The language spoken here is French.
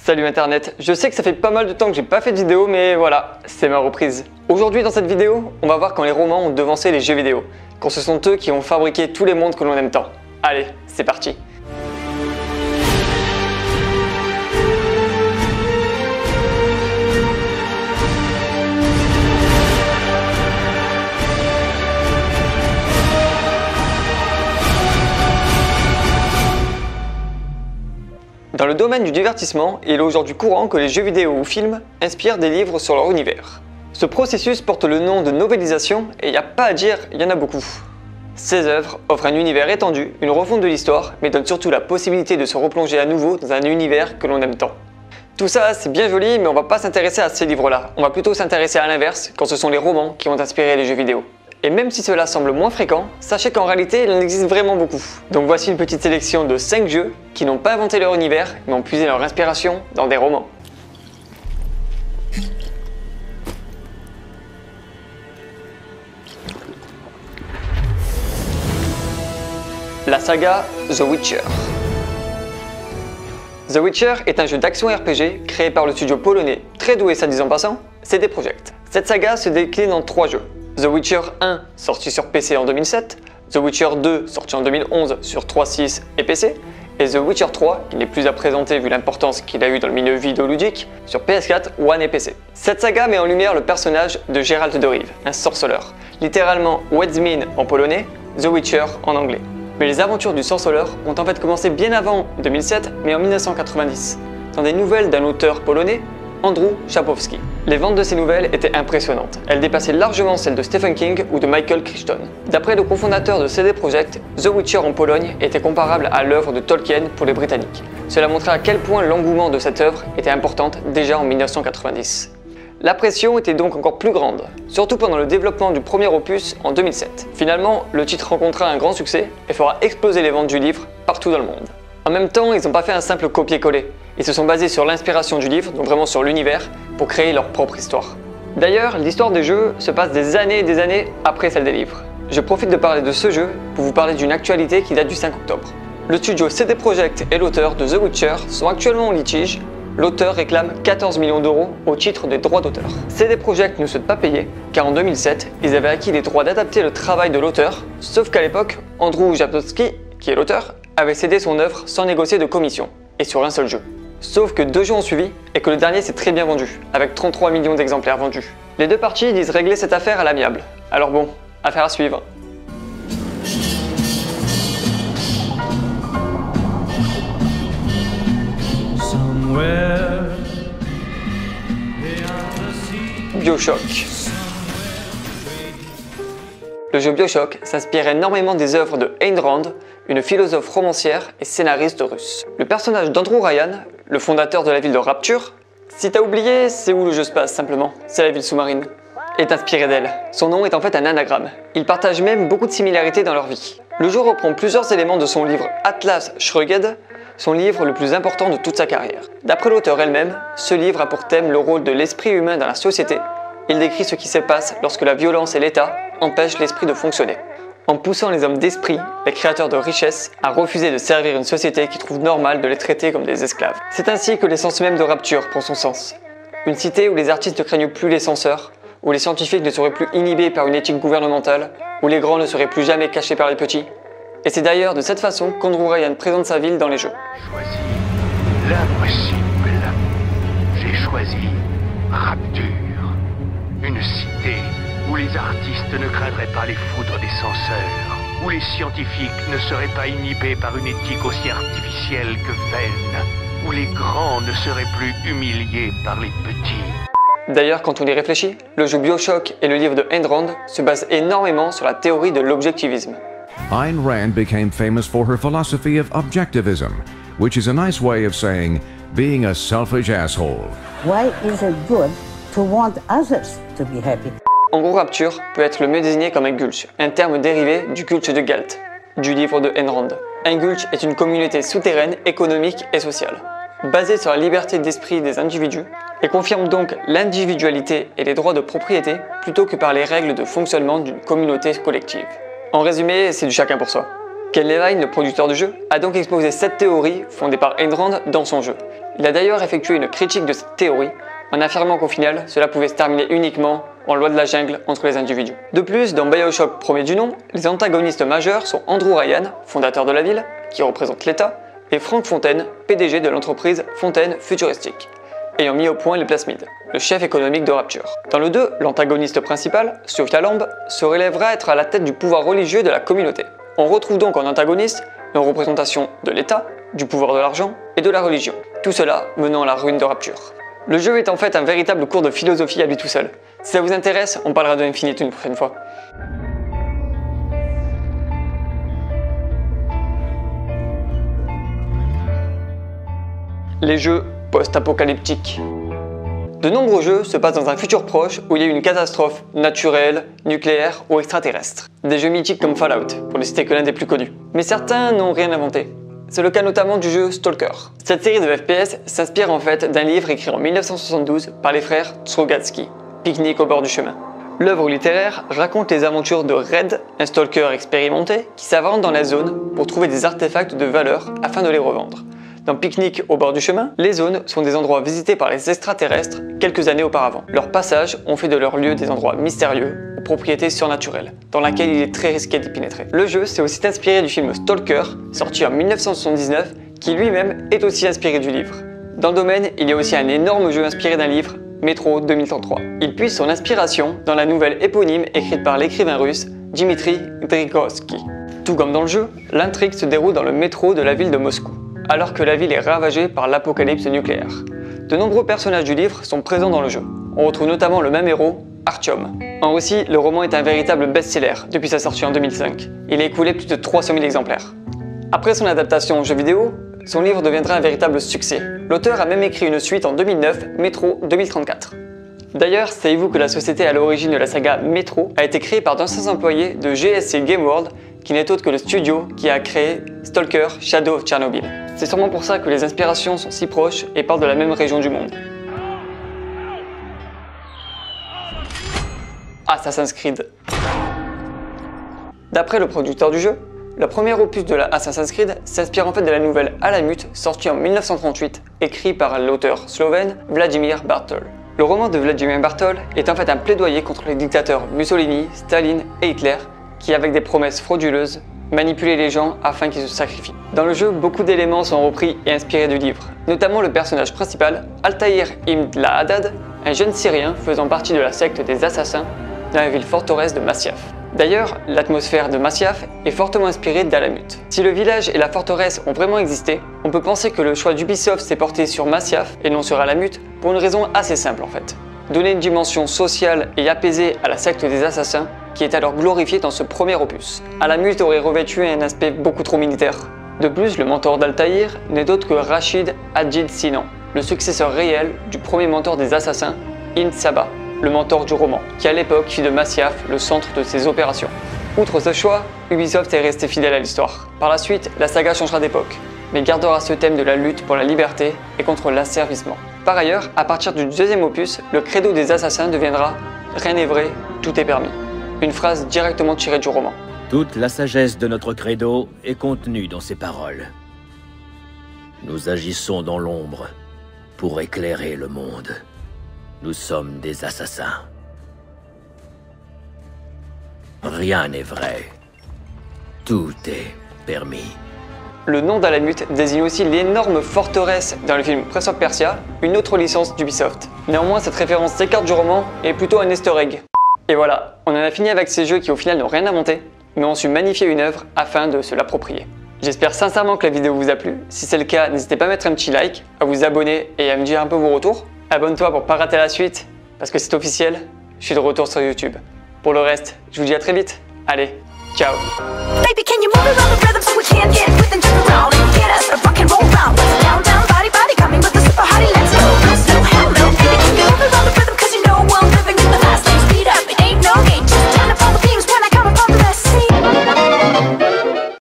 Salut internet, je sais que ça fait pas mal de temps que j'ai pas fait de vidéo mais voilà, c'est ma reprise. Aujourd'hui dans cette vidéo, on va voir quand les romans ont devancé les jeux vidéo, quand ce sont eux qui ont fabriqué tous les mondes que l'on aime tant. Allez, c'est parti. Dans le domaine du divertissement, il est aujourd'hui courant que les jeux vidéo ou films inspirent des livres sur leur univers. Ce processus porte le nom de novélisation et il n'y a pas à dire, il y en a beaucoup. Ces œuvres offrent un univers étendu, une refonte de l'histoire, mais donnent surtout la possibilité de se replonger à nouveau dans un univers que l'on aime tant. Tout ça c'est bien joli, mais on va pas s'intéresser à ces livres-là, on va plutôt s'intéresser à l'inverse quand ce sont les romans qui ont inspiré les jeux vidéo. Et même si cela semble moins fréquent, sachez qu'en réalité il en existe vraiment beaucoup. Donc voici une petite sélection de 5 jeux qui n'ont pas inventé leur univers, mais ont puisé leur inspiration dans des romans. La saga The Witcher. The Witcher est un jeu d'action RPG créé par le studio polonais, très doué ça dit en passant, CD Projekt. Cette saga se décline en 3 jeux. The Witcher 1, sorti sur PC en 2007, The Witcher 2, sorti en 2011 sur 3.6 et PC, et The Witcher 3, qui n'est plus à présenter vu l'importance qu'il a eu dans le milieu vidéoludique, sur PS4, One et PC. Cette saga met en lumière le personnage de Geralt de Rive, un sorceleur, littéralement Wiedźmin en polonais, The Witcher en anglais. Mais les aventures du sorceleur ont en fait commencé bien avant 2007, mais en 1990, dans des nouvelles d'un auteur polonais, Andrzej Sapkowski. Les ventes de ces nouvelles étaient impressionnantes. Elles dépassaient largement celles de Stephen King ou de Michael Crichton. D'après le cofondateur de CD Projekt, The Witcher en Pologne était comparable à l'œuvre de Tolkien pour les Britanniques. Cela montrait à quel point l'engouement de cette œuvre était importante déjà en 1990. La pression était donc encore plus grande, surtout pendant le développement du premier opus en 2007. Finalement, le titre rencontra un grand succès et fera exploser les ventes du livre partout dans le monde. En même temps, ils n'ont pas fait un simple copier-coller. Ils se sont basés sur l'inspiration du livre, donc vraiment sur l'univers, pour créer leur propre histoire. D'ailleurs, l'histoire des jeux se passe des années et des années après celle des livres. Je profite de parler de ce jeu pour vous parler d'une actualité qui date du 5 octobre. Le studio CD Projekt et l'auteur de The Witcher sont actuellement en litige. L'auteur réclame 14 millions d'euros au titre des droits d'auteur. CD Projekt ne souhaite pas payer, car en 2007, ils avaient acquis les droits d'adapter le travail de l'auteur, sauf qu'à l'époque, Andrzej Sapkowski, qui est l'auteur, avait cédé son œuvre sans négocier de commission, et sur un seul jeu. Sauf que 2 jeux ont suivi, et que le dernier s'est très bien vendu, avec 33 millions d'exemplaires vendus. Les deux parties disent régler cette affaire à l'amiable. Alors bon, affaire à suivre. BioShock. Le jeu BioShock s'inspire énormément des œuvres de Ayn Rand, une philosophe romancière et scénariste russe. Le personnage d'Andrew Ryan, le fondateur de la ville de Rapture, si t'as oublié, c'est où le jeu se passe simplement, c'est la ville sous-marine, est inspiré d'elle. Son nom est en fait un anagramme. Ils partagent même beaucoup de similarités dans leur vie. Le jeu reprend plusieurs éléments de son livre Atlas Shrugged, son livre le plus important de toute sa carrière. D'après l'auteur elle-même, ce livre a pour thème le rôle de l'esprit humain dans la société. Il décrit ce qui se passe lorsque la violence et l'État empêchent l'esprit de fonctionner. En poussant les hommes d'esprit, les créateurs de richesse, à refuser de servir une société qui trouve normal de les traiter comme des esclaves. C'est ainsi que l'essence même de Rapture prend son sens. Une cité où les artistes ne craignent plus les censeurs, où les scientifiques ne seraient plus inhibés par une éthique gouvernementale, où les grands ne seraient plus jamais cachés par les petits. Et c'est d'ailleurs de cette façon qu'Andrew Ryan présente sa ville dans les jeux. Choisi l'impossible. J'ai choisi Rapture. Une cité où les artistes ne craindraient pas les foudres des censeurs, où les scientifiques ne seraient pas inhibés par une éthique aussi artificielle que vaine, où les grands ne seraient plus humiliés par les petits. D'ailleurs, quand on y réfléchit, le jeu BioShock et le livre de Ayn Rand se basent énormément sur la théorie de l'objectivisme. Ayn Rand became famous for her philosophy of objectivism, which is a nice way of saying being a selfish asshole. Why is it good to want others to be happy? En gros, Rapture peut être le mieux désigné comme un gulch, un terme dérivé du culte de Galt, du livre de Ayn Rand. Un gulch est une communauté souterraine, économique et sociale, basée sur la liberté d'esprit des individus, et confirme donc l'individualité et les droits de propriété plutôt que par les règles de fonctionnement d'une communauté collective. En résumé, c'est du chacun pour soi. Ken Levine, le producteur du jeu, a donc exposé cette théorie fondée par Ayn Rand dans son jeu. Il a d'ailleurs effectué une critique de cette théorie en affirmant qu'au final, cela pouvait se terminer uniquement en loi de la jungle entre les individus. De plus, dans BioShock premier du nom, les antagonistes majeurs sont Andrew Ryan, fondateur de la ville, qui représente l'État, et Frank Fontaine, PDG de l'entreprise Fontaine Futuristic, ayant mis au point les plasmides, le chef économique de Rapture. Dans le 2, l'antagoniste principal, Sophia Lamb, se relèvera être à la tête du pouvoir religieux de la communauté. On retrouve donc en antagoniste une représentation de l'État, du pouvoir de l'argent et de la religion. Tout cela menant à la ruine de Rapture. Le jeu est en fait un véritable cours de philosophie à lui tout seul. Si ça vous intéresse, on parlera de Infinite une prochaine fois. Les jeux post-apocalyptiques. De nombreux jeux se passent dans un futur proche où il y a eu une catastrophe naturelle, nucléaire ou extraterrestre. Des jeux mythiques comme Fallout, pour ne citer que l'un des plus connus. Mais certains n'ont rien inventé. C'est le cas notamment du jeu Stalker. Cette série de FPS s'inspire en fait d'un livre écrit en 1972 par les frères Strugatsky, Pique-nique au bord du chemin. L'œuvre littéraire raconte les aventures de Red, un stalker expérimenté qui s'avance dans la zone pour trouver des artefacts de valeur afin de les revendre. Dans Pique-nique au bord du chemin, les zones sont des endroits visités par les extraterrestres quelques années auparavant. Leurs passages ont fait de leur lieu des endroits mystérieux, aux propriétés surnaturelles, dans lesquels il est très risqué d'y pénétrer. Le jeu s'est aussi inspiré du film Stalker, sorti en 1979, qui lui-même est aussi inspiré du livre. Dans le domaine, il y a aussi un énorme jeu inspiré d'un livre, Metro 2033. Il puise son inspiration dans la nouvelle éponyme écrite par l'écrivain russe Dmitri Grigorsky. Tout comme dans le jeu, l'intrigue se déroule dans le métro de la ville de Moscou, alors que la ville est ravagée par l'apocalypse nucléaire. De nombreux personnages du livre sont présents dans le jeu. On retrouve notamment le même héros, Artyom. En Russie, le roman est un véritable best-seller depuis sa sortie en 2005. Il a écoulé plus de 300 000 exemplaires. Après son adaptation en jeu vidéo, son livre deviendra un véritable succès. L'auteur a même écrit une suite en 2009, Metro 2034. D'ailleurs, savez-vous que la société à l'origine de la saga Metro a été créée par d'anciens employés de GSC Game World, qui n'est autre que le studio qui a créé Stalker Shadow of Chernobyl. C'est sûrement pour ça que les inspirations sont si proches et parlent de la même région du monde. Assassin's Creed. D'après le producteur du jeu, le premier opus de la Assassin's Creed s'inspire en fait de la nouvelle Alamut sortie en 1938, écrit par l'auteur slovène Vladimir Bartol. Le roman de Vladimir Bartol est en fait un plaidoyer contre les dictateurs Mussolini, Staline et Hitler, qui avec des promesses frauduleuses manipulaient les gens afin qu'ils se sacrifient. Dans le jeu, beaucoup d'éléments sont repris et inspirés du livre, notamment le personnage principal, Altaïr Ibn Haddad, un jeune Syrien faisant partie de la secte des assassins dans la ville forteresse de Masyaf. D'ailleurs, l'atmosphère de Masyaf est fortement inspirée d'Alamut. Si le village et la forteresse ont vraiment existé, on peut penser que le choix d'Ubisoft s'est porté sur Masyaf et non sur Alamut pour une raison assez simple en fait. Donner une dimension sociale et apaisée à la secte des assassins qui est alors glorifiée dans ce premier opus. Alamut aurait revêtu un aspect beaucoup trop militaire. De plus, le mentor d'Altaïr n'est d'autre que Rachid Hadjid Sinan, le successeur réel du premier mentor des assassins, Ibn Saba, le mentor du roman, qui à l'époque fit de Masyaf le centre de ses opérations. Outre ce choix, Ubisoft est resté fidèle à l'histoire. Par la suite, la saga changera d'époque, mais gardera ce thème de la lutte pour la liberté et contre l'asservissement. Par ailleurs, à partir du deuxième opus, le credo des assassins deviendra « Rien n'est vrai, tout est permis ». Une phrase directement tirée du roman. Toute la sagesse de notre credo est contenue dans ces paroles. Nous agissons dans l'ombre pour éclairer le monde. Nous sommes des assassins. Rien n'est vrai. Tout est permis. Le nom d'Alamut désigne aussi l'énorme forteresse dans le film Prince of Persia, une autre licence d'Ubisoft. Néanmoins, cette référence s'écarte du roman et est plutôt un easter egg. Et voilà, on en a fini avec ces jeux qui au final n'ont rien inventé, mais ont su magnifier une œuvre afin de se l'approprier. J'espère sincèrement que la vidéo vous a plu. Si c'est le cas, n'hésitez pas à mettre un petit like, à vous abonner et à me dire un peu vos retours. Abonne-toi pour pas rater la suite, parce que c'est officiel, je suis de retour sur YouTube. Pour le reste, je vous dis à très vite. Allez, ciao. Baby, can you move around the rhythm so we can get with and jump around and get us a rock and roll round?